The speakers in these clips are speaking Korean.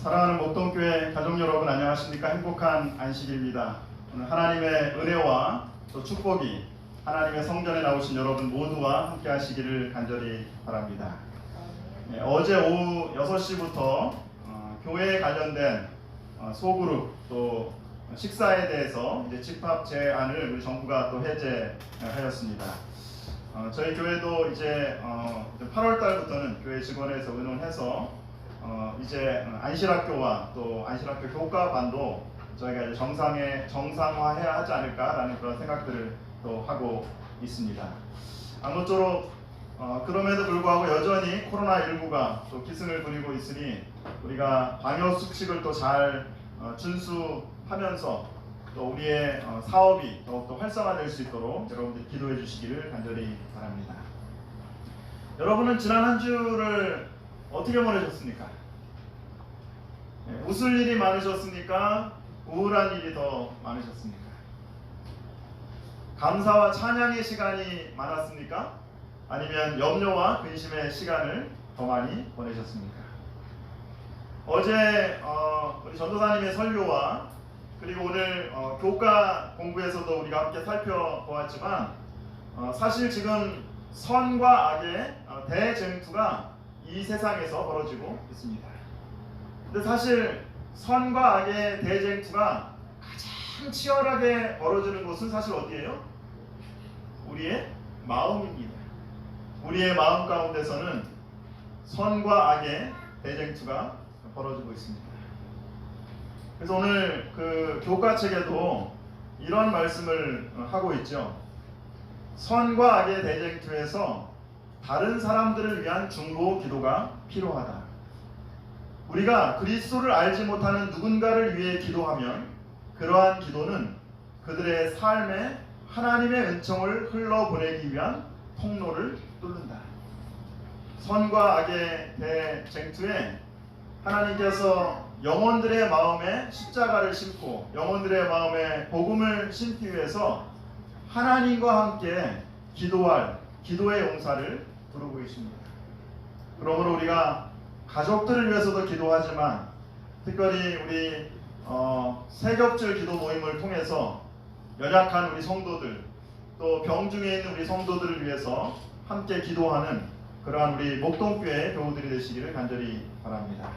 사랑하는 목동교회 가족 여러분, 안녕하십니까? 행복한 안식일입니다. 오늘 하나님의 은혜와 또 축복이 하나님의 성전에 나오신 여러분 모두와 함께 하시기를 간절히 바랍니다. 어제 오후 6시부터 교회에 관련된 소그룹 또 식사에 대해서 이제 집합 제한을 우리 정부가 또 해제하였습니다. 저희 교회도 이제 8월 달부터는 교회 직원에서 의논해서 이제 안실학교와 또 안실학교 교과반도 저희가 이제 정상화해야 하지 않을까라는 그런 생각들을 또 하고 있습니다. 아무쪼록 그럼에도 불구하고 여전히 코로나19가 또 기승을 부리고 있으니 우리가 방역 수칙을 또 잘 준수하면서 또 우리의 사업이 더욱더 활성화될 수 있도록 여러분들 기도해 주시기를 간절히 바랍니다. 여러분은 지난 한 주를 어떻게 보내셨습니까? 웃을 일이 많으셨습니까? 우울한 일이 더 많으셨습니까? 감사와 찬양의 시간이 많았습니까? 아니면 염려와 근심의 시간을 더 많이 보내셨습니까? 어제 우리 전도사님의 설교와 그리고 오늘 교과 공부에서도 우리가 함께 살펴보았지만 사실 지금 선과 악의 대쟁투가 이 세상에서 벌어지고 있습니다. 근데 사실 선과 악의 대쟁투가 가장 치열하게 벌어지는 곳은 사실 어디예요? 우리의 마음입니다. 우리의 마음 가운데서는 선과 악의 대쟁투가 벌어지고 있습니다. 그래서 오늘 그 교과책에도 이런 말씀을 하고 있죠. 선과 악의 대쟁투에서 다른 사람들을 위한 중보 기도가 필요하다. 우리가 그리스도를 알지 못하는 누군가를 위해 기도하면 그러한 기도는 그들의 삶에 하나님의 은총을 흘러보내기 위한 통로를 뚫는다. 선과 악의 대쟁투에 하나님께서 영혼들의 마음에 십자가를 심고 영혼들의 마음에 복음을 심기 위해서 하나님과 함께 기도할 기도의 용사를 부르고 계십니다. 그러므로 우리가 가족들을 위해서도 기도하지만 특별히 우리 세겹줄 기도 모임을 통해서 연약한 우리 성도들 또 병중에 있는 우리 성도들을 위해서 함께 기도하는 그러한 우리 목동교회 교우들이 되시기를 간절히 바랍니다.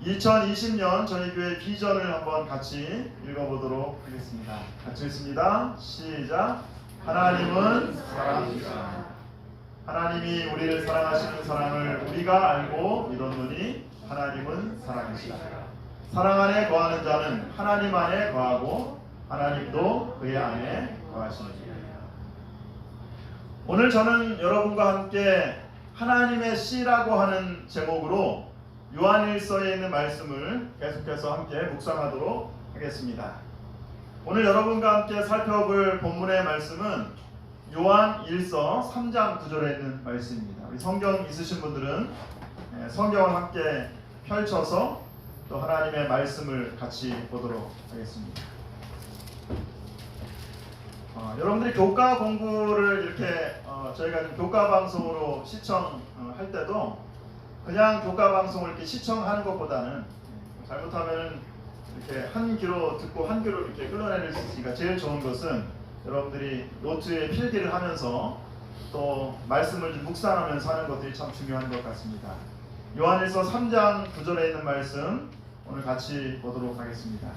2020년 저희 교회 비전을 한번 같이 읽어보도록 하겠습니다. 같이 읽습니다. 시작. 하나님은 사랑이시다. 하나님이 우리를 사랑하시는 사랑을 우리가 알고 믿었노니 하나님은 사랑이시다. 사랑 안에 거하는 자는 하나님 안에 거하고 하나님도 그의 안에 거하시느니라. 오늘 저는 여러분과 함께 하나님의 씨라고 하는 제목으로 요한일서에 있는 말씀을 계속해서 함께 묵상하도록 하겠습니다. 오늘 여러분과 함께 살펴볼 본문의 말씀은 요한일서 3장 9절에 있는 말씀입니다. 우리 성경 있으신 분들은 성경을 함께 펼쳐서 또 하나님의 말씀을 같이 보도록 하겠습니다. 여러분들이 교과 공부를 이렇게 저희가 좀 교과 방송으로 시청할 때도 그냥 교과 방송을 이렇게 시청하는 것보다는 잘못하면 이렇게 한 귀로 듣고 한 귀로 이렇게 흘러내릴 수 있으니까 제일 좋은 것은 여러분들이 노트에 필기를 하면서 또 말씀을 좀 묵상하면서 하는 것들이 참 중요한 것 같습니다. 요한일서 3장 9절에 있는 말씀 오늘 같이 보도록 하겠습니다.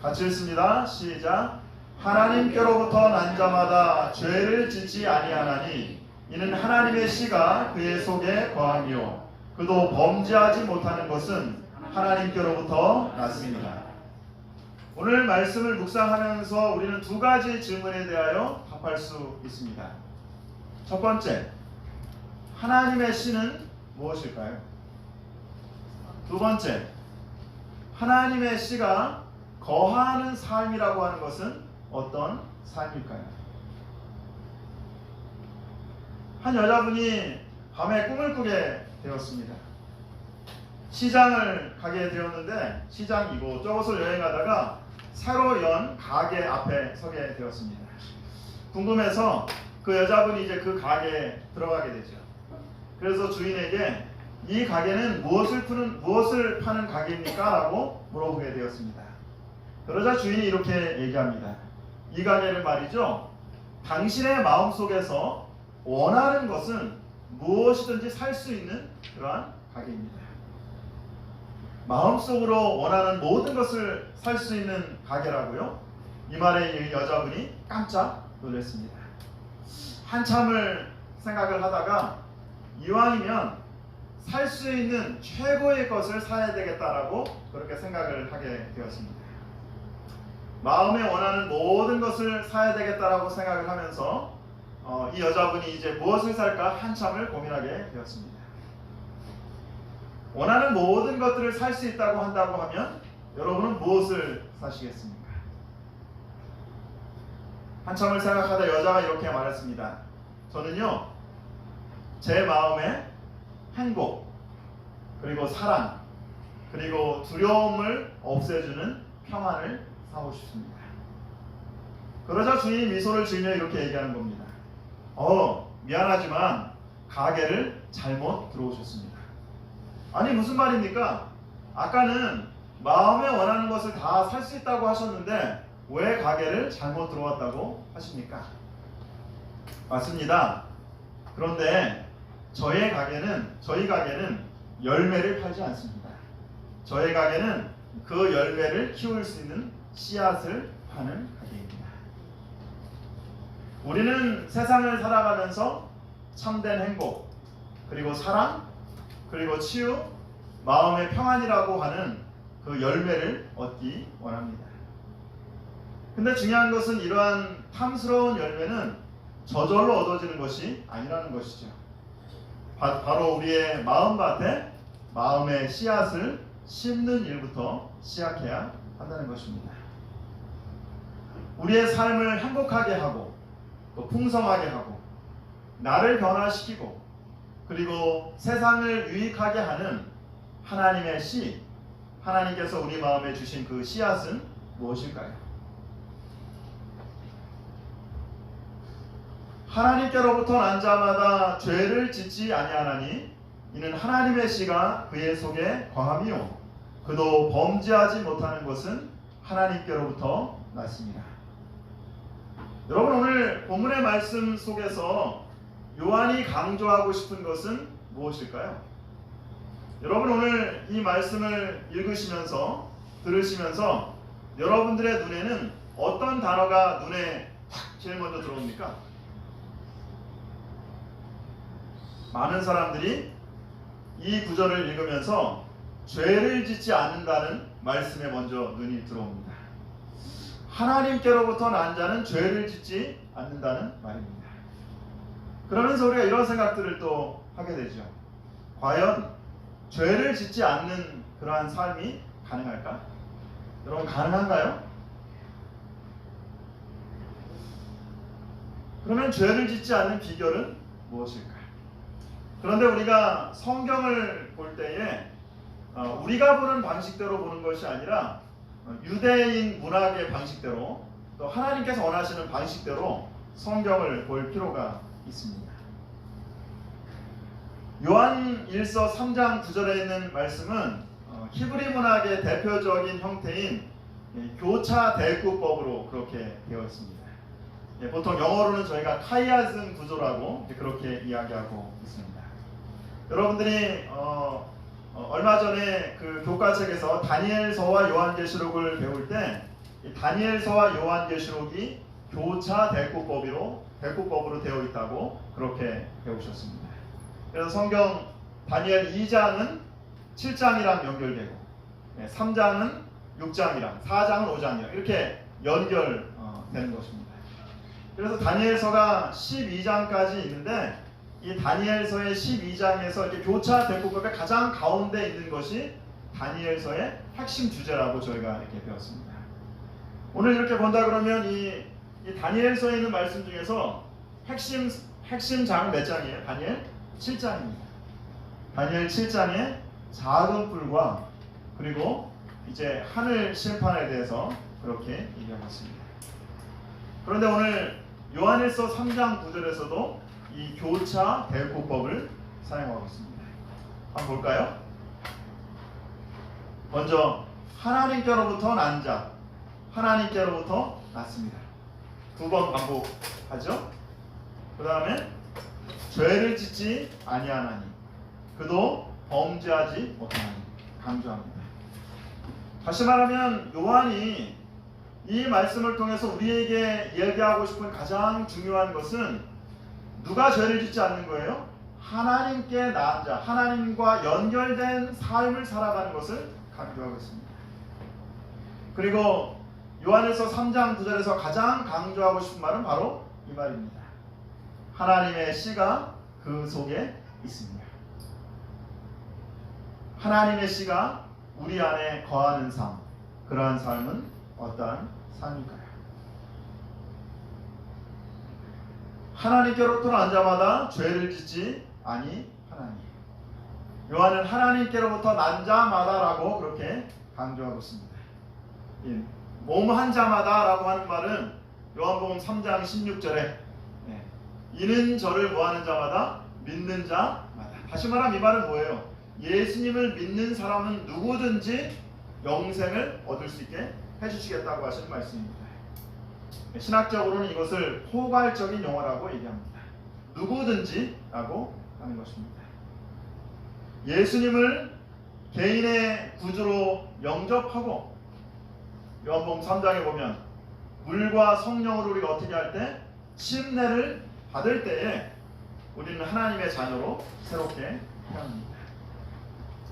같이 읽습니다. 시작. 하나님께로부터 난 자마다 죄를 짓지 아니하나니 이는 하나님의 씨가 그의 속에 거하며 그도 범죄하지 못하는 것은 하나님께로부터 났습니다. 오늘 말씀을 묵상하면서 우리는 두 가지 질문에 대하여 답할 수 있습니다. 첫 번째, 하나님의 씨는 무엇일까요? 두 번째, 하나님의 씨가 거하는 삶이라고 하는 것은 어떤 삶일까요? 한 여자분이 밤에 꿈을 꾸게 되었습니다. 시장을 가게 되었는데 시장이고 저곳을 여행하다가 새로 연 가게 앞에 서게 되었습니다. 궁금해서 그 여자분이 이제 그 가게에 들어가게 되죠. 그래서 주인에게 이 가게는 무엇을 파는 가게입니까? 라고 물어보게 되었습니다. 그러자 주인이 이렇게 얘기합니다. 이 가게는 말이죠, 당신의 마음속에서 원하는 것은 무엇이든지 살 수 있는 그러한 가게입니다. 마음속으로 원하는 모든 것을 살 수 있는 가게라고요? 이 말에 이 여자분이 깜짝 놀랐습니다. 한참을 생각을 하다가 이왕이면 살 수 있는 최고의 것을 사야 되겠다라고 그렇게 생각을 하게 되었습니다. 마음에 원하는 모든 것을 사야 되겠다라고 생각을 하면서 이 여자분이 이제 무엇을 살까 한참을 고민하게 되었습니다. 원하는 모든 것들을 살 수 있다고 한다고 하면 여러분은 무엇을 사시겠습니까? 한참을 생각하다 여자가 이렇게 말했습니다. 저는요, 제 마음에 행복, 그리고 사랑, 그리고 두려움을 없애주는 평안을 사고 싶습니다. 그러자 주인이 미소를 지으며 이렇게 얘기하는 겁니다. 미안하지만 가게를 잘못 들어오셨습니다. 아니 무슨 말입니까? 아까는 마음에 원하는 것을 다 살 수 있다고 하셨는데 왜 가게를 잘못 들어왔다고 하십니까? 맞습니다. 그런데 저희 가게는 열매를 팔지 않습니다. 저희 가게는 그 열매를 키울 수 있는 씨앗을 파는 가게입니다. 우리는 세상을 살아가면서 참된 행복, 그리고 사랑, 그리고 치유, 마음의 평안이라고 하는 그 열매를 얻기 원합니다. 근데 중요한 것은 이러한 탐스러운 열매는 저절로 얻어지는 것이 아니라는 것이죠. 바로 우리의 마음밭에 마음의 씨앗을 심는 일부터 시작해야 한다는 것입니다. 우리의 삶을 행복하게 하고 또 풍성하게 하고 나를 변화시키고 그리고 세상을 유익하게 하는 하나님의 씨, 하나님께서 우리 마음에 주신 그 씨앗은 무엇일까요? 하나님께로부터 난 자마다 죄를 짓지 아니하나니 이는 하나님의 씨가 그의 속에 거함이요 그도 범죄하지 못하는 것은 하나님께로부터 났습니다. 여러분, 오늘 본문의 말씀 속에서 요한이 강조하고 싶은 것은 무엇일까요? 여러분, 오늘 이 말씀을 읽으시면서 들으시면서 여러분들의 눈에는 어떤 단어가 눈에 탁 제일 먼저 들어옵니까? 많은 사람들이 이 구절을 읽으면서 죄를 짓지 않는다는 말씀에 먼저 눈이 들어옵니다. 하나님께로부터 난 자는 죄를 짓지 않는다는 말입니다. 그러면서 우리가 이런 생각들을 또 하게 되죠. 과연 죄를 짓지 않는 그러한 삶이 가능할까? 여러분, 가능한가요? 그러면 죄를 짓지 않는 비결은 무엇일까? 그런데 우리가 성경을 볼 때에 우리가 보는 방식대로 보는 것이 아니라 유대인 문학의 방식대로 또 하나님께서 원하시는 방식대로 성경을 볼 필요가 있습니다. 요한 1서 3장 9절에 있는 말씀은 히브리 문학의 대표적인 형태인 교차 대구법으로 그렇게 되어 있습니다. 보통 영어로는 저희가 카이아즘 구조라고 그렇게 이야기하고 있습니다. 여러분들이 얼마 전에 그 교과책에서 다니엘서와 요한계시록을 배울 때 이 다니엘서와 요한계시록이 교차 대구법으로 되어 있다고 그렇게 배우셨습니다. 그래서 성경 다니엘 2장은 7장이랑 연결되고 3장은 6장이랑 4장은 5장이랑 이렇게 연결되는 것입니다. 그래서 다니엘서가 12장까지 있는데 이 다니엘서의 12장에서 이렇게 교차 대구법의 가장 가운데 있는 것이 다니엘서의 핵심 주제라고 저희가 이렇게 배웠습니다. 오늘 이렇게 본다 그러면 이 다니엘서에 있는 말씀 중에서 핵심 장은 몇 장이에요? 다니엘 7장입니다. 다니엘 7장의 작은 뿔과 그리고 이제 하늘 심판에 대해서 그렇게 얘기하고 있습니다. 그런데 오늘 요한일서 3장 9절에서도 이 교차 대구법을 사용하고 있습니다. 한번 볼까요? 먼저 하나님께로부터 난 자, 하나님께로부터 났습니다. 두 번 반복하죠. 그 다음에 죄를 짓지 아니하나니 그도 범죄하지 못하나니 강조합니다. 다시 말하면 요한이 이 말씀을 통해서 우리에게 얘기하고 싶은 가장 중요한 것은 누가 죄를 짓지 않는 거예요? 하나님께 나은 자, 하나님과 연결된 삶을 살아가는 것을 강조하고 있습니다. 그리고 요한일서 3장 9절에서 가장 강조하고 싶은 말은 바로 이 말입니다. 하나님의 씨가 그 속에 있습니다. 하나님의 씨가 우리 안에 거하는 삶, 그러한 삶은 어떠한 삶일까요? 하나님께로부터 난 자마다 죄를 짓지 아니하나니. 요한은 하나님께로부터 난 자마다라고 그렇게 강조하고 있습니다. 몸 한 자마다라고 하는 말은 요한복음 3장 16절에 이는 저를 뭐하는 자마다 믿는 자마다. 다시 말하면 이 말은 뭐예요? 예수님을 믿는 사람은 누구든지 영생을 얻을 수 있게 해주시겠다고 하시는 말씀입니다. 신학적으로는 이것을 포괄적인 용어라고 얘기합니다. 누구든지라고 하는 것입니다. 예수님을 개인의 구주로 영접하고 요한복음 3장에 보면 물과 성령으로 우리가 어떻게 할 때 침례를 받을 때에 우리는 하나님의 자녀로 새롭게 태어납니다.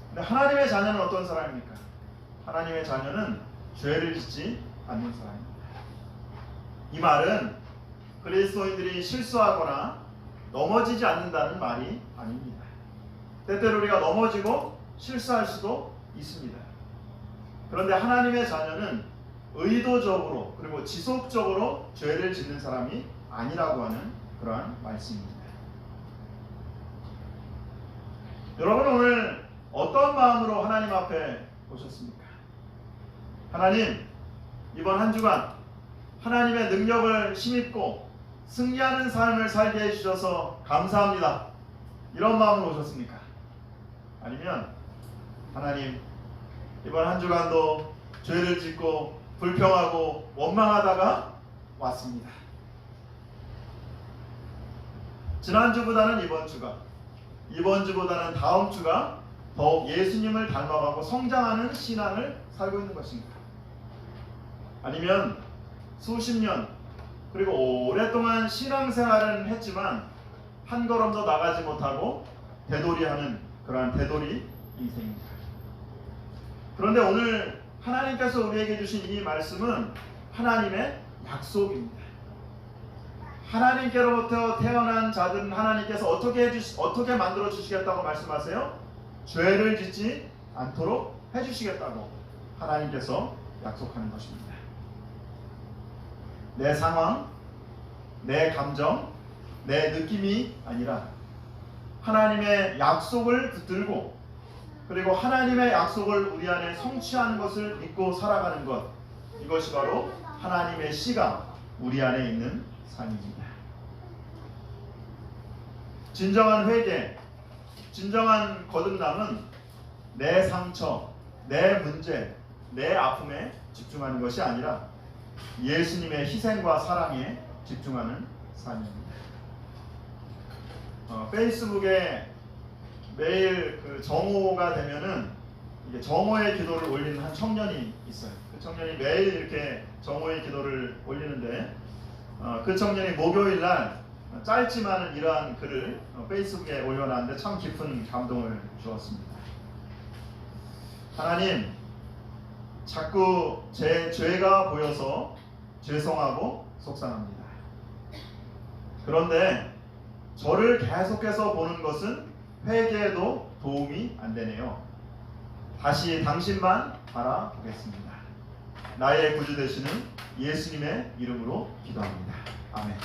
근데 하나님의 자녀는 어떤 사람입니까? 하나님의 자녀는 죄를 짓지 않는 사람입니다. 이 말은 그리스도인들이 실수하거나 넘어지지 않는다는 말이 아닙니다. 때때로 우리가 넘어지고 실수할 수도 있습니다. 그런데 하나님의 자녀는 의도적으로 그리고 지속적으로 죄를 짓는 사람이 아니라고 하는 그러한 말씀입니다. 여러분 오늘 어떤 마음으로 하나님 앞에 오셨습니까? 하나님, 이번 한 주간 하나님의 능력을 힘입고 승리하는 삶을 살게 해주셔서 감사합니다. 이런 마음으로 오셨습니까? 아니면 하나님, 이번 한 주간도 죄를 짓고 불평하고 원망하다가 왔습니다. 지난주보다는 이번 주가, 이번 주보다는 다음 주가 더욱 예수님을 닮아가고 성장하는 신앙을 살고 있는 것입니다. 아니면 수십 년 그리고 오랫동안 신앙생활은 했지만 한 걸음도 나가지 못하고 되돌이하는 그러한 되돌이 인생입니다. 그런데 오늘 하나님께서 우리에게 주신 이 말씀은 하나님의 약속입니다. 하나님께로부터 태어난 자들은 하나님께서 어떻게 만들어 주시겠다고 말씀하세요? 죄를 짓지 않도록 해주시겠다고 하나님께서 약속하는 것입니다. 내 상황, 내 감정, 내 느낌이 아니라 하나님의 약속을 붙들고 그리고 하나님의 약속을 우리 안에 성취하는 것을 믿고 살아가는 것, 이것이 바로 하나님의 씨가 우리 안에 있는 삶입니다. 진정한 회개, 진정한 거듭남은 내 상처, 내 문제, 내 아픔에 집중하는 것이 아니라 예수님의 희생과 사랑에 집중하는 삶입니다. 페이스북에 매일 그 정오가 되면은 이게 정오의 기도를 올리는 한 청년이 있어요. 그 청년이 매일 이렇게 정오의 기도를 올리는데 그 청년이 목요일 날 짧지만은 이러한 글을 페이스북에 올려놨는데 참 깊은 감동을 주었습니다. 하나님, 자꾸 제 죄가 보여서 죄송하고 속상합니다. 그런데 저를 계속해서 보는 것은 회개에도 도움이 안 되네요. 다시 당신만 바라보겠습니다. 나의 구주 되시는 예수님의 이름으로 기도합니다. 아멘.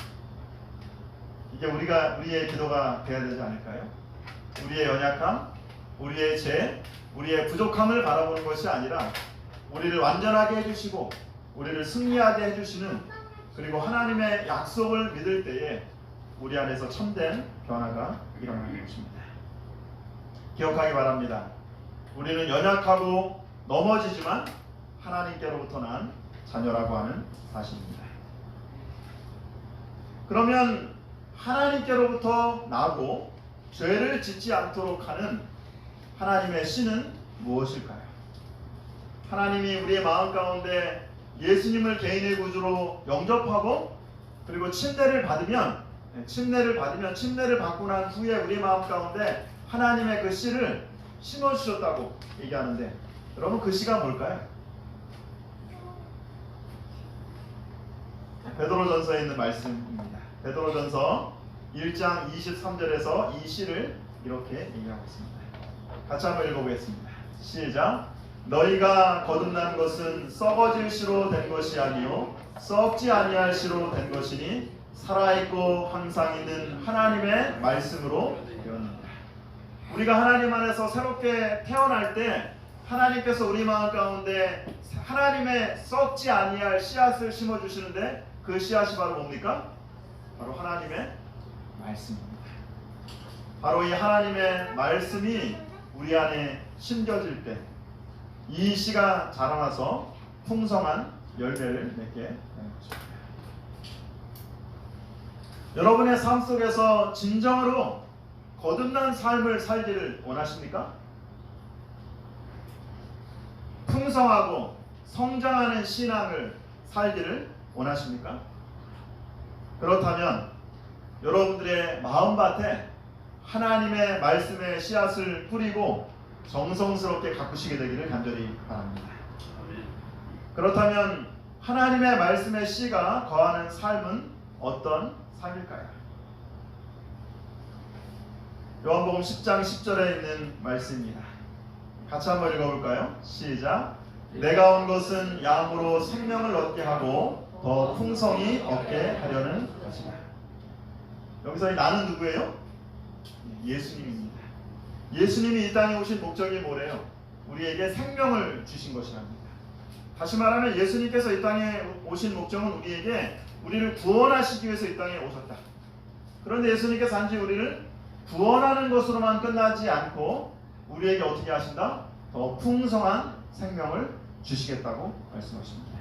이게 우리의 기도가 되어야 되지 않을까요? 우리의 연약함, 우리의 죄, 우리의 부족함을 바라보는 것이 아니라 우리를 완전하게 해주시고 우리를 승리하게 해주시는, 그리고 하나님의 약속을 믿을 때에 우리 안에서 참된 변화가 일어나는 것입니다. 기억하기 바랍니다. 우리는 연약하고 넘어지지만 하나님께로부터 난 자녀라고 하는 사실입니다. 그러면 하나님께로부터 나고 죄를 짓지 않도록 하는 하나님의 씨는 무엇일까요? 하나님이 우리의 마음 가운데 예수님을 개인의 구주로 영접하고 그리고 침례를 받으면 침례를 받고 난 후에 우리 마음 가운데 하나님의 그 씨를 심어주셨다고 얘기하는데, 여러분 그 씨가 뭘까요? 베드로전서에 있는 말씀입니다. 베드로전서 1장 23절에서 이 씨를 이렇게 얘기하고 있습니다. 같이 한번 읽어보겠습니다. 시작. 너희가 거듭난 것은 썩어질 씨로 된 것이 아니요 썩지 아니할 씨로 된 것이니 살아있고 항상 있는 하나님의 말씀으로 되었느니라. 우리가 하나님 안에서 새롭게 태어날 때 하나님께서 우리 마음 가운데 하나님의 썩지 아니할 씨앗을 심어주시는데, 그 씨앗이 바로 뭡니까? 바로 하나님의 말씀입니다. 바로 이 하나님의 말씀이 우리 안에 심겨질 때 이 씨가 자라나서 풍성한 열매를 맺게 되는 것입니다. 여러분의 삶 속에서 진정으로 거듭난 삶을 살기를 원하십니까? 풍성하고 성장하는 신앙을 살기를 원하십니까? 그렇다면 여러분들의 마음밭에 하나님의 말씀의 씨앗을 뿌리고 정성스럽게 가꾸시게 되기를 간절히 바랍니다. 그렇다면 하나님의 말씀의 씨가 거하는 삶은 어떤 삶일까요? 요한복음 10장 10절에 있는 말씀입니다. 같이 한번 읽어볼까요? 시작. 내가 온 것은 양으로 생명을 얻게 하고 더 풍성히 얻게 하려는 것이다. 여기서 이 나는 누구예요? 예수님입니다. 예수님이 이 땅에 오신 목적이 뭐래요? 우리에게 생명을 주신 것이랍니다. 다시 말하면 예수님께서 이 땅에 오신 목적은 우리를 구원하시기 위해서 이 땅에 오셨다. 그런데 예수님께서 단지 우리를 구원하는 것으로만 끝나지 않고 우리에게 어떻게 하신다? 더 풍성한 생명을 주시겠다고 말씀하십니다.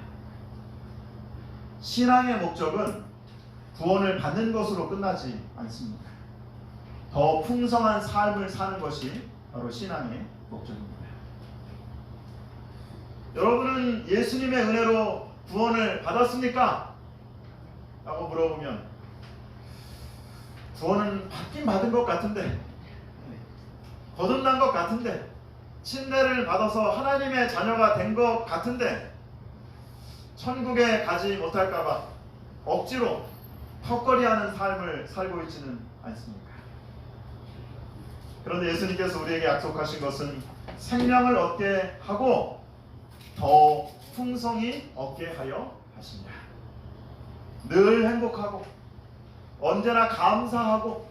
신앙의 목적은 구원을 받는 것으로 끝나지 않습니다. 더 풍성한 삶을 사는 것이 바로 신앙의 목적입니다. 여러분은 예수님의 은혜로 구원을 받았습니까? 라고 물어보면 구원은 받긴 받은 것 같은데, 거듭난 것 같은데, 침례를 받아서 하나님의 자녀가 된 것 같은데 천국에 가지 못할까봐 억지로 턱걸이하는 삶을 살고 있지는 않습니까? 그런데 예수님께서 우리에게 약속하신 것은 생명을 얻게 하고 더 풍성히 얻게 하여 하시니라. 늘 행복하고 언제나 감사하고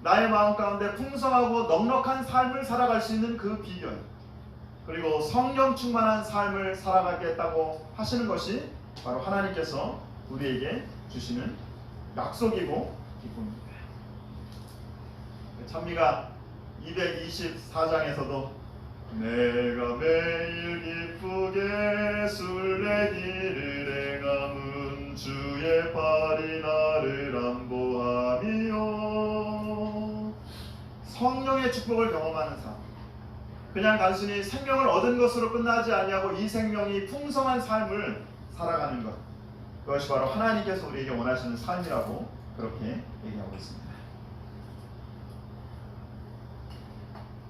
나의 마음 가운데 풍성하고 넉넉한 삶을 살아갈 수 있는 그 비결, 그리고 성령 충만한 삶을 살아가겠다고 하시는 것이 바로 하나님께서 우리에게 주시는 약속이고 기쁨입니다. 찬미가 224장에서도 내가 매일 기쁘게 술래기를 행함은 주의 팔이 나를 안보하미요. 성령의 축복을 경험하는 삶, 그냥 단순히 생명을 얻은 것으로 끝나지 아니하고 이 생명이 풍성한 삶을 살아가는 것, 그것이 바로 하나님께서 우리에게 원하시는 삶이라고 그렇게 얘기하고 있습니다.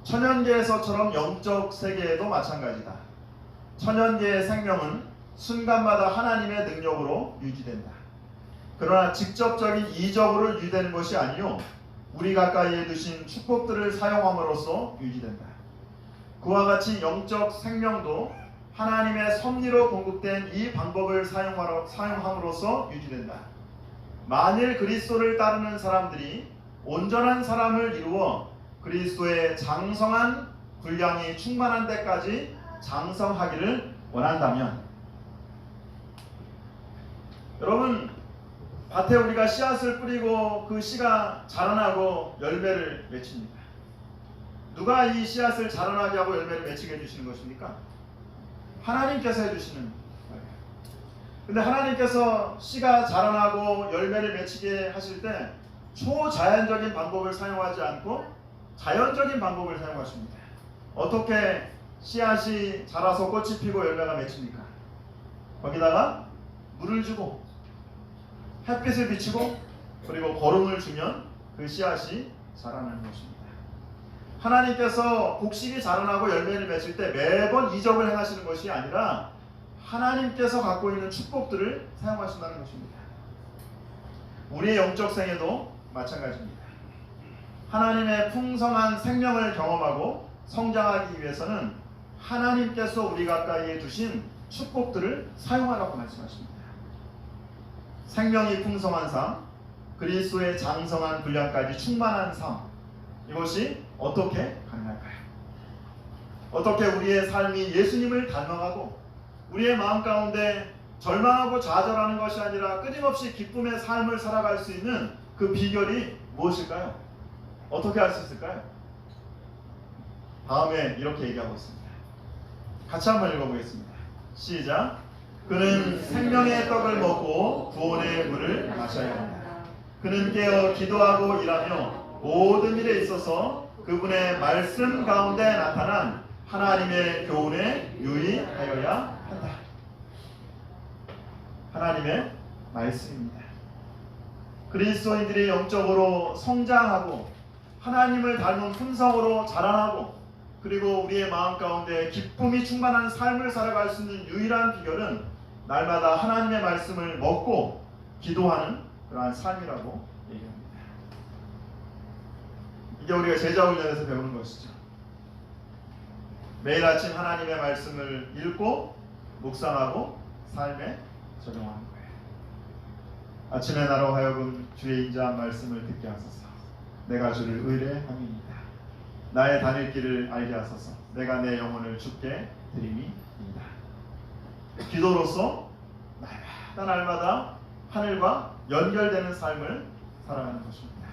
천연계에서처럼 영적 세계에도 마찬가지다. 천연계의 생명은 순간마다 하나님의 능력으로 유지된다. 그러나 직접적인 이적으로 유지되는 것이 아니요 우리 가까이에 두신 축복들을 사용함으로써 유지된다. 그와 같이 영적 생명도 하나님의 섭리로 공급된 이 방법을 사용함으로써 유지된다. 만일 그리스도를 따르는 사람들이 온전한 사람을 이루어 그리스도의 장성한 분량이 충만한 데까지 장성하기를 원한다면, 여러분, 밭에 우리가 씨앗을 뿌리고 그 씨가 자라나고 열매를 맺힙니다. 누가 이 씨앗을 자라나게 하고 열매를 맺히게 해주시는 것입니까? 하나님께서 해주시는 거예요. 근데 하나님께서 씨가 자라나고 열매를 맺히게 하실 때 초자연적인 방법을 사용하지 않고 자연적인 방법을 사용하십니다. 어떻게 씨앗이 자라서 꽃이 피고 열매가 맺힙니까? 거기다가 물을 주고 햇빛을 비추고 그리고 거름을 주면 그 씨앗이 자라나는 것입니다. 하나님께서 곡식이 자라나고 열매를 맺을 때 매번 이적을 행하시는 것이 아니라 하나님께서 갖고 있는 축복들을 사용하신다는 것입니다. 우리의 영적 생애도 마찬가지입니다. 하나님의 풍성한 생명을 경험하고 성장하기 위해서는 하나님께서 우리 가까이에 두신 축복들을 사용하라고 말씀하십니다. 생명이 풍성한 삶, 그리스도의 장성한 분량까지 충만한 삶, 이것이 어떻게 가능할까요? 어떻게 우리의 삶이 예수님을 닮아가고 우리의 마음 가운데 절망하고 좌절하는 것이 아니라 끊임없이 기쁨의 삶을 살아갈 수 있는 그 비결이 무엇일까요? 어떻게 할 수 있을까요? 다음에 이렇게 얘기하고 있습니다. 같이 한번 읽어보겠습니다. 시작. 그는 생명의 떡을 먹고 구원의 물을 마셔야 한다. 그는 깨어 기도하고 일하며 모든 일에 있어서 그분의 말씀 가운데 나타난 하나님의 교훈에 유의하여야 한다. 하나님의 말씀입니다. 그리스도인들이 영적으로 성장하고 하나님을 닮은 품성으로 자라나고 그리고 우리의 마음 가운데 기쁨이 충만한 삶을 살아갈 수 있는 유일한 비결은 날마다 하나님의 말씀을 먹고 기도하는 그러한 삶이라고 얘기합니다. 이게 우리가 제자훈련에서 배우는 것이죠. 매일 아침 하나님의 말씀을 읽고 묵상하고 삶에 적용하는 거예요. 아침에 나로 하여금 주의 인자한 말씀을 듣게 하소서. 내가 주를 의뢰함이니이다. 나의 다닐 길을 알게 하소서. 내가 내 영혼을 주께 드림이니이다. 기도로서 날마다 하늘과 연결되는 삶을 살아가는 것입니다.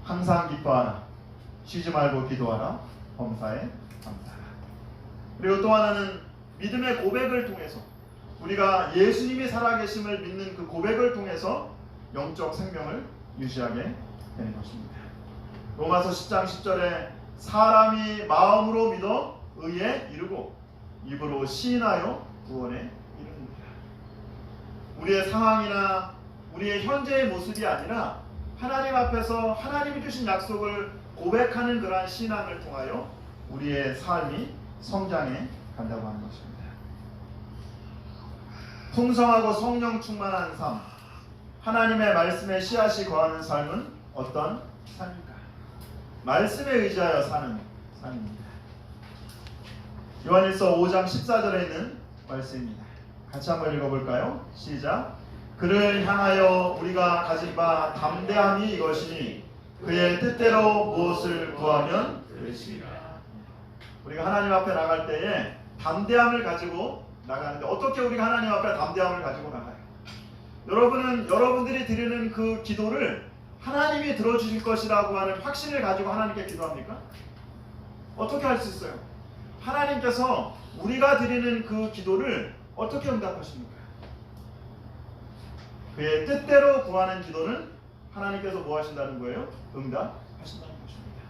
항상 기뻐하라. 쉬지 말고 기도하라. 범사에 감사하라. 그리고 또 하나는 믿음의 고백을 통해서 우리가 예수님이 살아계심을 믿는 그 고백을 통해서 영적 생명을 유지하게 되는 것입니다. 로마서 10장 10절에 사람이 마음으로 믿어 의에 이르고 입으로 시인하여 구원에 이릅니다. 우리의 상황이나 우리의 현재의 모습이 아니라 하나님 앞에서 하나님이 주신 약속을 고백하는 그러한 신앙을 통하여 우리의 삶이 성장해 간다고 하는 것입니다. 풍성하고 성령 충만한 삶, 하나님의 말씀에 씨앗이 거하는 삶은 어떤 삶일까? 말씀에 의지하여 사는 삶입니다. 요한일서 5장 14절에 있는 말씀입니다. 같이 한번 읽어볼까요? 시작. 그를 향하여 우리가 가진 바 담대함이 이것이니 그의 뜻대로 무엇을 구하면 되시리라. 우리가 하나님 앞에 나갈 때에 담대함을 가지고 나가는데 어떻게 우리가 하나님 앞에 담대함을 가지고 나가요? 여러분은 여러분들이 드리는 그 기도를 하나님이 들어주실 것이라고 하는 확신을 가지고 하나님께 기도합니까? 어떻게 할 수 있어요? 하나님께서 우리가 드리는 그 기도를 어떻게 응답하십니까? 그의 뜻대로 구하는 기도는 하나님께서 뭐 하신다는 거예요? 응답하신다는 것입니다.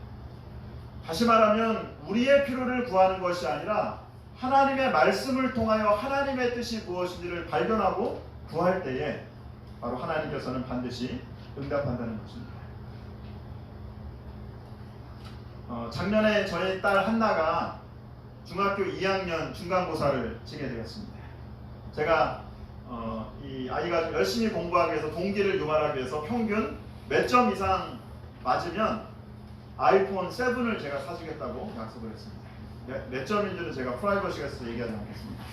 다시 말하면 우리의 필요를 구하는 것이 아니라 하나님의 말씀을 통하여 하나님의 뜻이 무엇인지를 발견하고 구할 때에 바로 하나님께서는 반드시 응답한다는 것입니다. 작년에 저희 딸 한나가 중학교 2학년 중간고사를 치게 되었습니다. 제가 이 아이가 열심히 공부하기 위해서 동기를 유발하기 위해서 평균 몇 점 이상 맞으면 아이폰 7을 제가 사주겠다고 약속을 했습니다. 몇 점인지는 제가 프라이버시가 있어서 얘기하지 않겠습니다.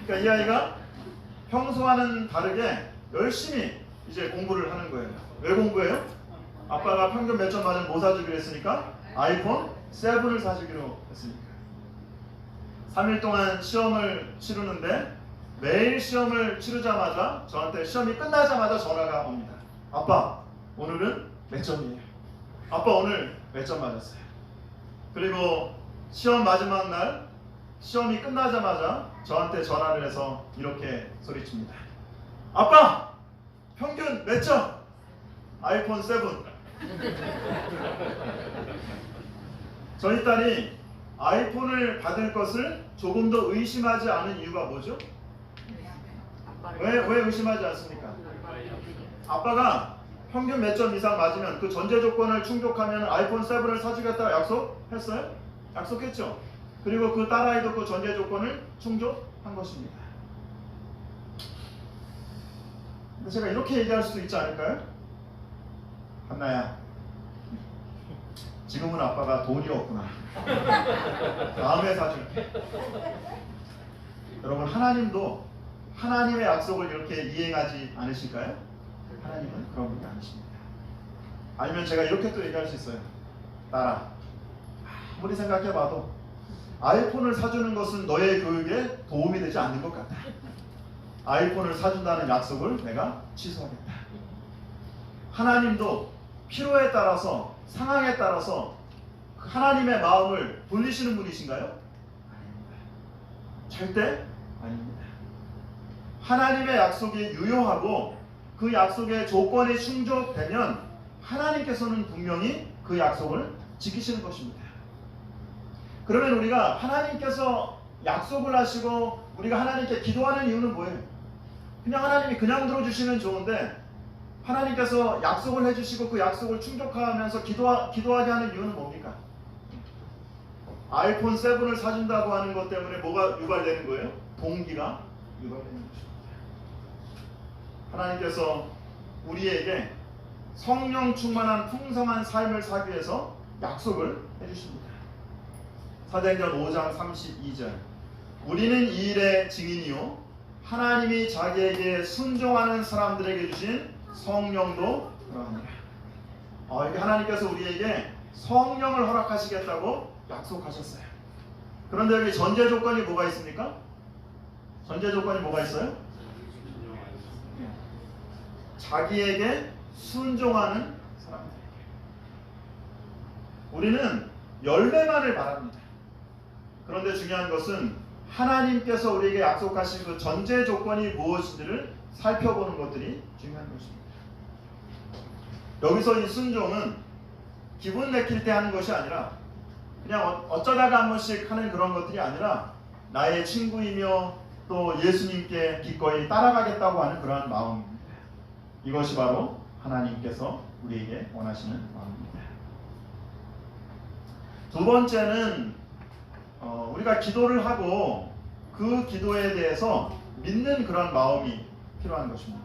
그러니까 이 아이가 평소와는 다르게 열심히 이제 공부를 하는 거예요. 왜 공부해요? 아빠가 평균 몇 점 맞으면 뭐 사주기로 했으니까 아이폰 7을 사주기로 했으니까. 3일 동안 시험을 치르는데 매일 시험을 치르자마자 저한테 시험이 끝나자마자 전화가 옵니다. 아빠 오늘은 몇 점이에요? 아빠 오늘 몇 점 맞았어요? 그리고 시험 마지막 날 시험이 끝나자마자 저한테 전화를 해서 이렇게 소리칩니다. 아빠! 평균 몇 점? 아이폰 7. 저희 딸이 아이폰을 받을 것을 조금 더 의심하지 않은 이유가 뭐죠? 왜 의심하지 않습니까? 아빠가 평균 몇 점 이상 맞으면 그 전제 조건을 충족하면 아이폰 7을 사주겠다고 약속했어요? 약속했죠. 그리고 그 딸아이도 그 전제 조건을 충족한 것입니다. 근데 제가 이렇게 얘기할 수도 있지 않을까요? 한나야, 지금은 아빠가 돈이 없구나. 다음에 사줄게. 여러분, 하나님도 하나님의 약속을 이렇게 이행하지 않으실까요? 하나님은 그런 분이 아니십니다. 아니면 제가 이렇게 또 얘기할 수 있어요. 딸아, 아무리 생각해봐도 아이폰을 사주는 것은 너의 교육에 도움이 되지 않는 것 같다. 아이폰을 사준다는 약속을 내가 취소하겠다. 하나님도 필요에 따라서, 상황에 따라서 하나님의 마음을 돌리시는 분이신가요? 아닙니다. 절대 아닙니다. 하나님의 약속이 유효하고 그 약속의 조건이 충족되면 하나님께서는 분명히 그 약속을 지키시는 것입니다. 그러면 우리가 하나님께서 약속을 하시고 우리가 하나님께 기도하는 이유는 뭐예요? 그냥 하나님이 그냥 들어주시면 좋은데 하나님께서 약속을 해주시고 그 약속을 충족하면서 기도하게 하는 이유는 뭡니까? 아이폰 7을 사준다고 하는 것 때문에 뭐가 유발되는 거예요? 동기가 유발되는 것입니다. 하나님께서 우리에게 성령 충만한 풍성한 삶을 살기 위해서 약속을 해주십니다. 사도행전 5장 32절, 우리는 이 일의 증인이요 하나님이 자기에게 순종하는 사람들에게 주신 성령도 그러하니라. 이게 하나님께서 우리에게 성령을 허락하시겠다고 약속하셨어요. 그런데 여기 전제 조건이 뭐가 있습니까? 전제 조건이 뭐가 있어요? 자기에게 순종하는 사람들에게. 우리는 열매만을 바랍니다. 그런데 중요한 것은 하나님께서 우리에게 약속하신 그 전제 조건이 무엇인지를 살펴보는 것들이 중요한 것입니다. 여기서 이 순종은 기분 내킬 때 하는 것이 아니라 그냥 어쩌다가 한 번씩 하는 그런 것들이 아니라 나의 친구이며 또 예수님께 기꺼이 따라가겠다고 하는 그러한 마음입니다. 이것이 바로 하나님께서 우리에게 원하시는 마음입니다. 두 번째는 우리가 기도를 하고 그 기도에 대해서 믿는 그런 마음이 필요한 것입니다.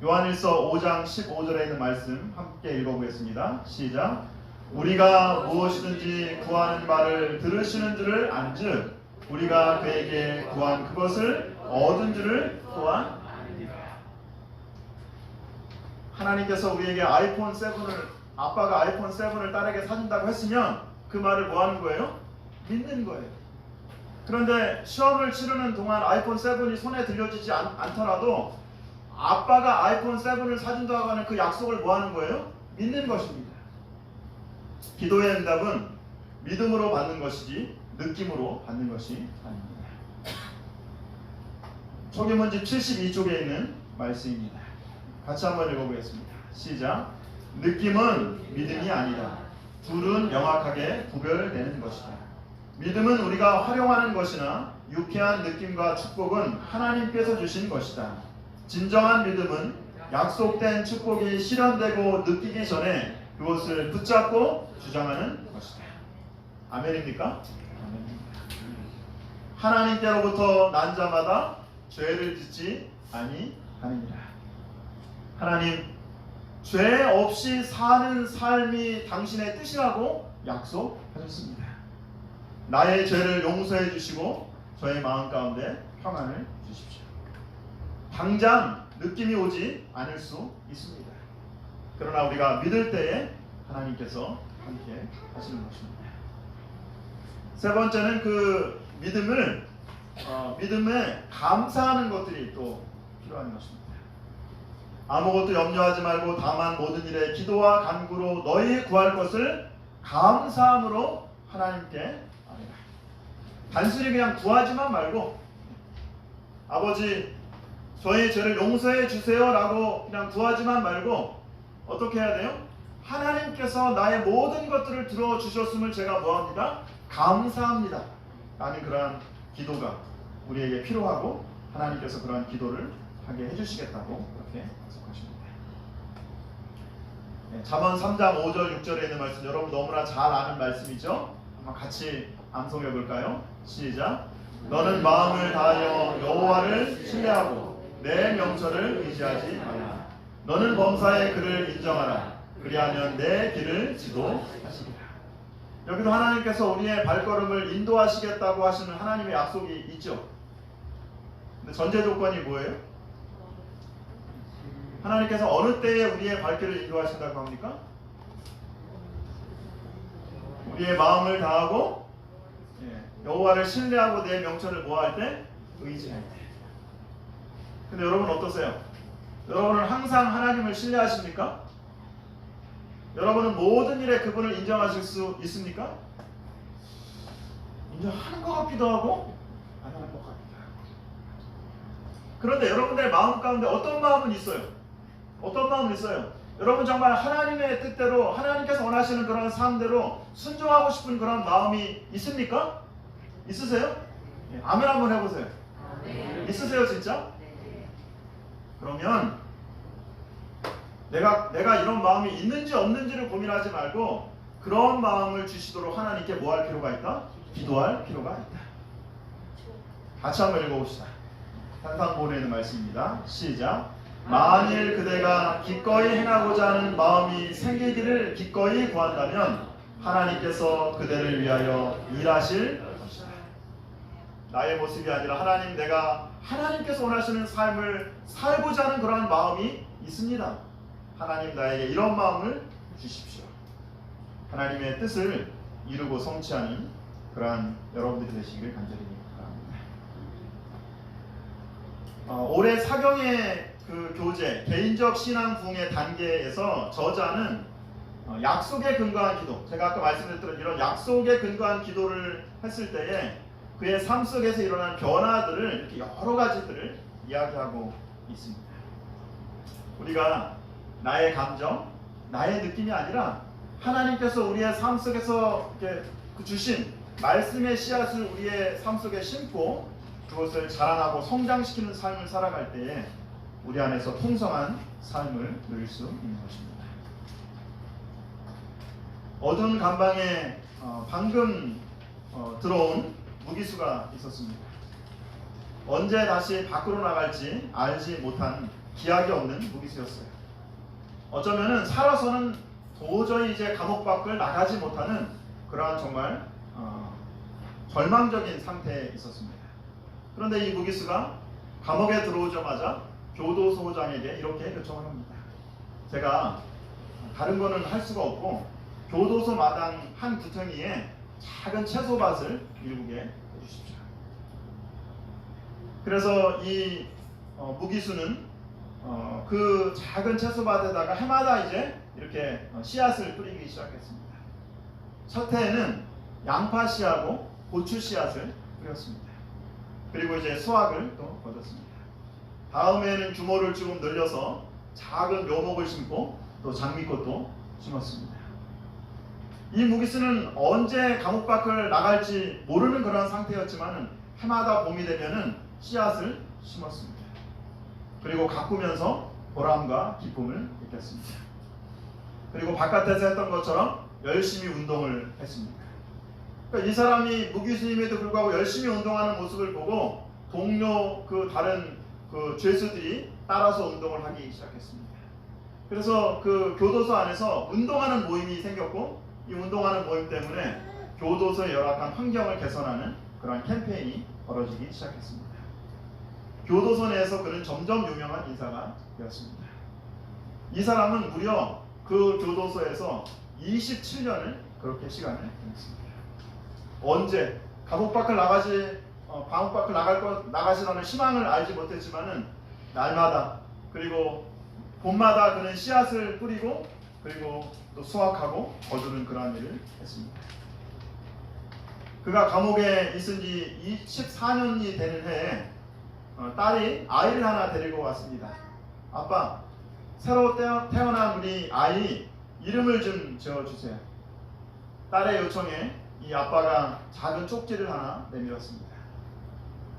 요한일서 5장 15절에 있는 말씀 함께 읽어보겠습니다. 시작. 우리가 무엇이든지 구하는 바를 들으시는 줄을 안즉 우리가 그에게 구한 그것을 얻은 줄을 또한 아니라. 하나님께서 우리에게 아이폰 7을 아빠가 아이폰 7을 딸에게 사준다고 했으면 그 말을 뭐 하는 거예요? 믿는 거예요. 그런데 시험을 치르는 동안 아이폰 7이 손에 들려지지 않더라도 아빠가 아이폰 7을 사준다고 하는 그 약속을 뭐 하는 거예요? 믿는 것입니다. 기도의 응답은 믿음으로 받는 것이지 느낌으로 받는 것이 아닙니다. 초기문집 72쪽에 있는 말씀입니다. 같이 한번 읽어보겠습니다. 시작. 느낌은 믿음이 아니다. 둘은 명확하게 구별되는 것이다. 믿음은 우리가 활용하는 것이나 유쾌한 느낌과 축복은 하나님께서 주신 것이다. 진정한 믿음은 약속된 축복이 실현되고 느끼기 전에 그것을 붙잡고 주장하는 것이다. 아멘입니까? 아멘입니다. 하나님께로부터 난 자마다 죄를 짓지 아니하느니라. 하나님, 죄 없이 사는 삶이 당신의 뜻이라고 약속하셨습니다. 나의 죄를 용서해 주시고 저의 마음 가운데 평안을 주십시오. 당장 느낌이 오지 않을 수 있습니다. 그러나 우리가 믿을 때에 하나님께서 함께 하시는 것입니다. 세 번째는 그 믿음에 감사하는 것들이 또 필요한 것입니다. 아무것도 염려하지 말고 다만 모든 일에 기도와 간구로 너희 구할 것을 감사함으로 하나님께 아뢰라. 단순히 그냥 구하지만 말고 아버지 저의 죄를 용서해 주세요 라고 그냥 구하지만 말고 어떻게 해야 돼요? 하나님께서 나의 모든 것들을 들어주셨음을 제가 뭐합니다? 감사합니다 라는 그러한 기도가 우리에게 필요하고 하나님께서 그러한 기도를 하게 해주시겠다고 그렇게 약속하십니다. 잠언 3장 5절 6절에 있는 말씀 여러분 너무나 잘 아는 말씀이죠? 한번 같이 암송해 볼까요? 시작. 너는 마음을 다하여 여호와를 신뢰하고 내 명철을 의지하지 말라. 너는 범사의 그를 인정하라. 그리하면 내 길을 지도하시리라. 여기도 하나님께서 우리의 발걸음을 인도하시겠다고 하시는 하나님의 약속이 있죠. 근데 전제 조건이 뭐예요? 하나님께서 어느 때에 우리의 발길을 인도하신다고 합니까? 우리의 마음을 다하고 여호와를 신뢰하고 내 명철을 뭐할 때? 의지할 때. 근데 여러분 어떠세요? 여러분은 항상 하나님을 신뢰하십니까? 여러분은 모든 일에 그분을 인정하실 수 있습니까? 인정하는 것 같기도 하고 안 하는 것 같기도 하고. 그런데 여러분들의 마음 가운데 어떤 마음은 있어요? 어떤 마음은 있어요? 여러분 정말 하나님의 뜻대로 하나님께서 원하시는 그런 삶대로 순종하고 싶은 그런 마음이 있습니까? 있으세요? 아멘 한번 해보세요. 아멘. 있으세요 진짜? 네. 그러면 내가 이런 마음이 있는지 없는지를 고민하지 말고 그런 마음을 주시도록 하나님께 뭐 할 필요가 있다? 기도할 필요가 있다. 같이 한번 읽어봅시다. 산상보리에 있는 말씀입니다. 시작. 만일 그대가 기꺼이 행하고자 하는 마음이 생기기를 기꺼이 구한다면 하나님께서 그대를 위하여 일하실 것이다. 나의 모습이 아니라 하나님 내가 하나님께서 원하시는 삶을 살고자 하는 그러한 마음이 있습니다. 하나님 나에게 이런 마음을 주십시오. 하나님의 뜻을 이루고 성취하는 그러한 여러분들이 되시기를 간절히 바랍니다. 올해 사경의 그 교재 개인적 신앙 부흥의 단계에서 저자는 약속에 근거한 기도, 제가 아까 말씀드렸던 이런 약속에 근거한 기도를 했을 때에 그의 삶 속에서 일어난 변화들을 이렇게 여러 가지들을 이야기하고 있습니다. 우리가 나의 감정, 나의 느낌이 아니라 하나님께서 우리의 삶 속에서 이렇게 주신 말씀의 씨앗을 우리의 삶 속에 심고 그것을 자라나고 성장시키는 삶을 살아갈 때에 우리 안에서 풍성한 삶을 누릴 수 있는 것입니다. 어두운 감방에 방금 들어온 무기수가 있었습니다. 언제 다시 밖으로 나갈지 알지 못한 기약이 없는 무기수였어요. 어쩌면은 살아서는 도저히 이제 감옥 밖을 나가지 못하는 그러한 정말 절망적인 상태에 있었습니다. 그런데 이 무기수가 감옥에 들어오자마자 교도소장에게 이렇게 요청을 합니다. 제가 다른 거는 할 수가 없고 교도소 마당 한 구덩이에 작은 채소밭을 일구게 해주십시오. 그래서 이 무기수는 그 작은 채소밭에다가 해마다 이제 이렇게 씨앗을 뿌리기 시작했습니다. 첫 해에는 양파 씨하고 고추 씨앗을 뿌렸습니다. 그리고 이제 수확을 또 거뒀습니다. 다음에는 규모를 조금 늘려서 작은 묘목을 심고 또 장미꽃도 심었습니다. 이 무기수는 언제 감옥 밖을 나갈지 모르는 그런 상태였지만 해마다 봄이 되면은 씨앗을 심었습니다. 그리고 가꾸면서 보람과 기쁨을 느꼈습니다. 그리고 바깥에서 했던 것처럼 열심히 운동을 했습니다. 그러니까 이 사람이 무기수임에도 불구하고 열심히 운동하는 모습을 보고 동료 그 다른 그 죄수들이 따라서 운동을 하기 시작했습니다. 그래서 그 교도소 안에서 운동하는 모임이 생겼고 이 운동하는 모임 때문에 교도소의 열악한 환경을 개선하는 그런 캠페인이 벌어지기 시작했습니다. 교도소 내에서 그는 점점 유명한 인사가 되었습니다. 이 사람은 무려 그 교도소에서 27년을 그렇게 시간을 보냈습니다. 언제 감옥 밖을 감옥 밖을 나가시라는 희망을 알지 못했지만은 날마다 그리고 봄마다 그는 씨앗을 뿌리고 그리고 또 수확하고 거두는 그러한 일을 했습니다. 그가 감옥에 있은 지 14년이 되는 해에 딸이 아이를 하나 데리고 왔습니다. 아빠, 새로 태어난 우리 아이 이름을 좀 지어주세요. 딸의 요청에 이 아빠가 작은 쪽지를 하나 내밀었습니다.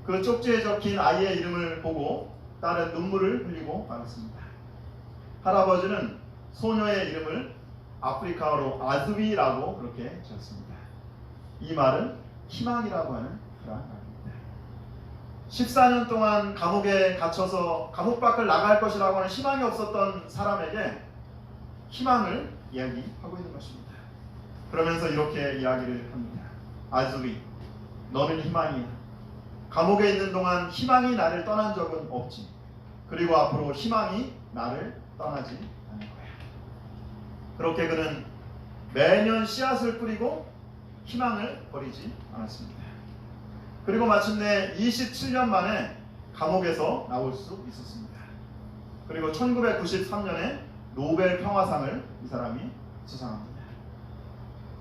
그 쪽지에 적힌 아이의 이름을 보고 딸은 눈물을 흘리고 말았습니다. 할아버지는 소녀의 이름을 아프리카어로 아즈위라고 그렇게 지었습니다. 이 말은 희망이라고 하는 그런 말입니다. 14년 동안 감옥에 갇혀서 감옥 밖을 나갈 것이라고 하는 희망이 없었던 사람에게 희망을 이야기하고 있는 것입니다. 그러면서 이렇게 이야기를 합니다. 아즈위, 너는 희망이야. 감옥에 있는 동안 희망이 나를 떠난 적은 없지. 그리고 앞으로 희망이 나를 떠나지 않을 거야. 그렇게 그는 매년 씨앗을 뿌리고 희망을 버리지 않았습니다. 그리고 마침내 27년 만에 감옥에서 나올 수 있었습니다. 그리고 1993년에 노벨 평화상을 이 사람이 수상합니다.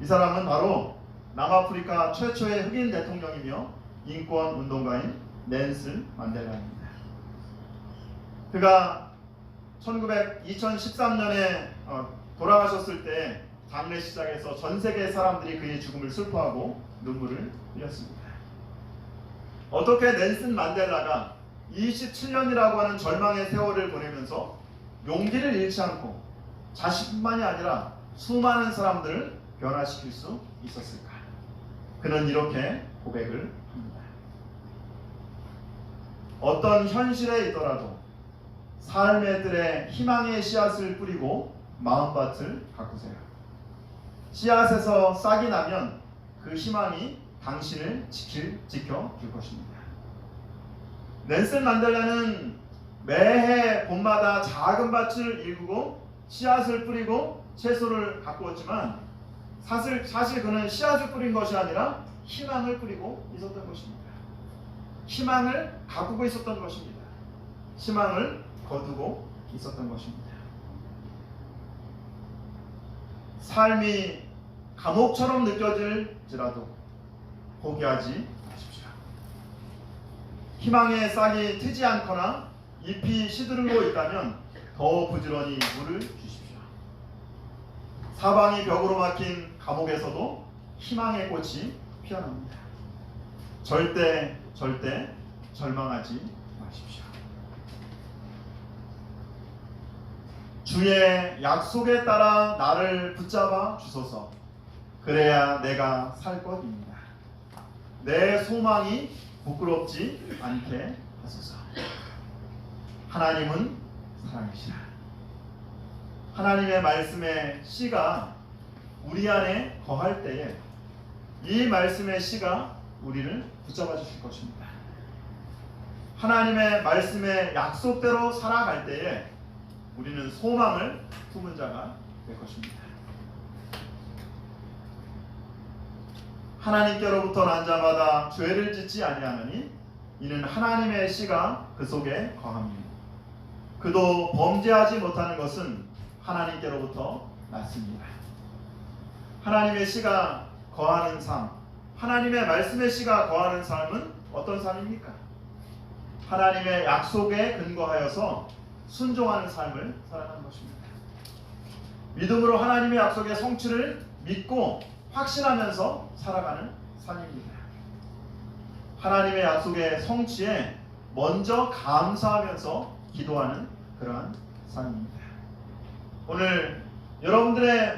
이 사람은 바로 남아프리카 최초의 흑인 대통령이며 인권 운동가인 넬슨 만델라입니다. 그가 2013년에 돌아가셨을 때 장례식장에서 전 세계 사람들이 그의 죽음을 슬퍼하고 눈물을 흘렸습니다. 어떻게 넬슨 만델라가 27년이라고 하는 절망의 세월을 보내면서 용기를 잃지 않고 자신뿐만이 아니라 수많은 사람들을 변화시킬 수 있었을까? 그는 이렇게 고백을 합니다. 어떤 현실에 있더라도 삶의 뜰에 희망의 씨앗을 뿌리고 마음밭을 가꾸세요. 씨앗에서 싹이 나면 그 희망이 당신을 지켜줄 것입니다. 넬슨 만델라는 매해 봄마다 작은 밭을 일구고 씨앗을 뿌리고 채소를 가꾸었지만 사실 그는 씨앗을 뿌린 것이 아니라 희망을 뿌리고 있었던 것입니다. 희망을 가꾸고 있었던 것입니다. 희망을 거두고 있었던 것입니다. 삶이 감옥처럼 느껴질지라도 포기하지 마십시오. 희망의 싹이 트지 않거나 잎이 시들고 있다면 더 부지런히 물을 주십시오. 사방이 벽으로 막힌 감옥에서도 희망의 꽃이 피어납니다. 절대 절망하지 마십시오. 주의 약속에 따라 나를 붙잡아 주소서. 그래야 내가 살 것입니다. 내 소망이 부끄럽지 않게 하소서. 하나님은 사랑이시라. 하나님의 말씀의 씨가 우리 안에 거할 때에 이 말씀의 씨가 우리를 붙잡아 주실 것입니다. 하나님의 말씀의 약속대로 살아갈 때에 우리는 소망을 품은 자가 될 것입니다. 하나님께로부터 난 자마다 죄를 짓지 아니하느니 이는 하나님의 씨가 그 속에 거함이니 그도 범죄하지 못하는 것은 하나님께로부터 났습니다. 하나님의 씨가 거하는 삶, 하나님의 말씀의 씨가 거하는 삶은 어떤 삶입니까? 하나님의 약속에 근거하여서 순종하는 삶을 살아가는 것입니다. 믿음으로 하나님의 약속의 성취를 믿고 확신하면서 살아가는 삶입니다. 하나님의 약속의 성취에 먼저 감사하면서 기도하는 그러한 삶입니다. 오늘 여러분들의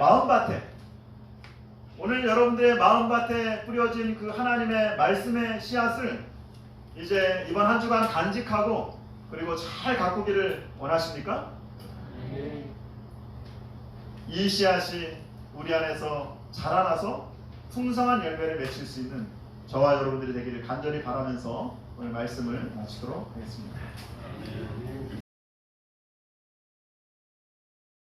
마음밭에 뿌려진 그 하나님의 말씀의 씨앗을 이제 이번 한 주간 간직하고 그리고 잘 가꾸기를 원하십니까? 이 씨앗이 우리 안에서 자라나서 풍성한 열매를 맺힐 수 있는 저와 여러분들이 되기를 간절히 바라면서 오늘 말씀을 마치도록 하겠습니다.